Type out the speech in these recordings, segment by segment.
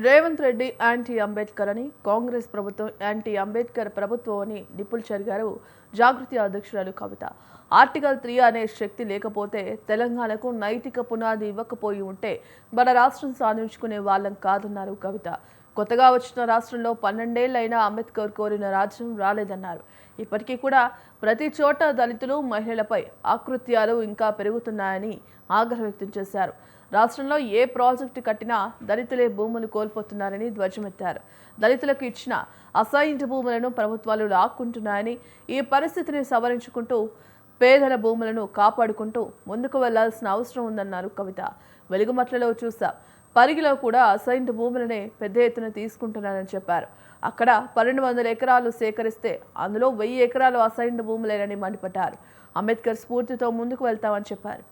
Revanth Reddy anti Ambedkar అని, కాంగ్రెస్ ప్రభుత్వం anti Ambedkar ప్రభుత్వం అని నిపుల్ గారు జాగృతి అధ్యక్షురాలు కవిత. ఆర్టికల్ 3 అనే శక్తి లేకపోతే, తెలంగాణకు నైతిక పునాది ఇవ్వకపోయి ఉంటే మన రాష్ట్రం సాధించుకునే వాళ్ళం కాదన్నారు కవిత. కొత్తగా వచ్చిన రాష్ట్రంలో 12 ఏళ్లైనా అంబేద్కర్ కోరిన రాజ్యం రాలేదన్నారు. ఇప్పటికీ కూడా ప్రతి చోట దళితులు, మహిళలపై ఆకృత్యాలు ఇంకా పెరుగుతున్నాయని ఆగ్రహం వ్యక్తం చేశారు. రాష్ట్రంలో ఏ ప్రాజెక్టు కట్టినా దళితులే భూములు కోల్పోతున్నారని ధ్వజమెత్తారు. దళితులకు ఇచ్చిన అసైన్డ్ భూములను ప్రభుత్వాలు లాక్కుంటున్నాయని, ఈ పరిస్థితిని సవరించుకుంటూ పేదల భూములను కాపాడుకుంటూ ముందుకు వెళ్లాల్సిన అవసరం ఉందన్నారు కవిత. వెలుగుమట్లలో చూసా, పరిగిలో కూడా అసైన్డ్ భూములనే పెద్ద ఎత్తున తీసుకుంటున్నారని చెప్పారు. అక్కడ 1200 ఎకరాలు సేకరిస్తే అందులో 1000 ఎకరాలు అసైన్డ్ భూములేనని మండిపడ్డారు. అంబేద్కర్ స్ఫూర్తితో ముందుకు వెళ్తామని చెప్పారు.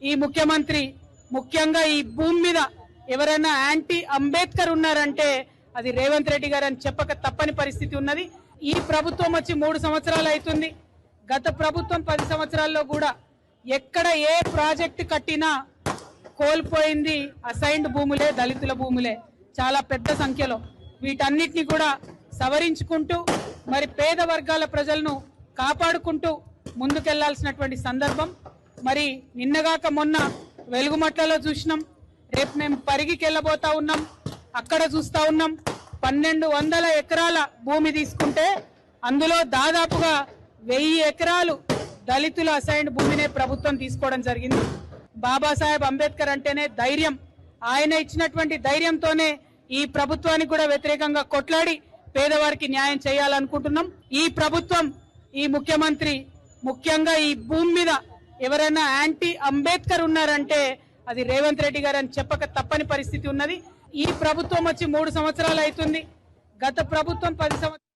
ఈ ముఖ్యమంత్రి ముఖ్యంగా ఈ భూమి మీద ఎవరైనా యాంటీ అంబేద్కర్ ఉన్నారంటే అది రేవంత్ రెడ్డి గారు అని చెప్పక తప్పని పరిస్థితి ఉన్నది. ఈ ప్రభుత్వం వచ్చి 3 సంవత్సరాలు అవుతుంది. గత ప్రభుత్వం 10 సంవత్సరాల్లో కూడా ఎక్కడ ఏ ప్రాజెక్టు కట్టినా కోల్పోయింది అసైన్డ్ భూములే, దళితుల భూములే చాలా పెద్ద సంఖ్యలో. వీటన్నిటిని కూడా సవరించుకుంటూ మరి పేద వర్గాల ప్రజలను కాపాడుకుంటూ ముందుకెళ్లాల్సినటువంటి సందర్భం. మరి నిన్నగాక మొన్న వెలుగుమట్లలో చూసినాం, రేపు మేము పరిగికి వెళ్ళబోతా ఉన్నాం, అక్కడ చూస్తా ఉన్నాం. 1200 ఎకరాల భూమి తీసుకుంటే అందులో దాదాపుగా 1000 ఎకరాలు దళితుల అసైన్డ్ భూమినే ప్రభుత్వం తీసుకోవడం జరిగింది. బాబాసాహెబ్ అంబేద్కర్ అంటేనే ధైర్యం. ఆయన ఇచ్చినటువంటి ధైర్యంతోనే ఈ ప్రభుత్వానికి కూడా వ్యతిరేకంగా కొట్లాడి పేదవారికి న్యాయం చేయాలనుకుంటున్నాం. ఈ ప్రభుత్వం, ఈ ముఖ్యమంత్రి ముఖ్యంగా ఈ భూమి మీద ఎవరైనా యాంటీ అంబేద్కర్ ఉన్నారంటే అది రేవంత్ రెడ్డి గారు అని చెప్పక తప్పని పరిస్థితి ఉన్నది. ఈ ప్రభుత్వం వచ్చి 3 సంవత్సరాలు అవుతుంది. గత ప్రభుత్వం 10 సంవత్సరాలు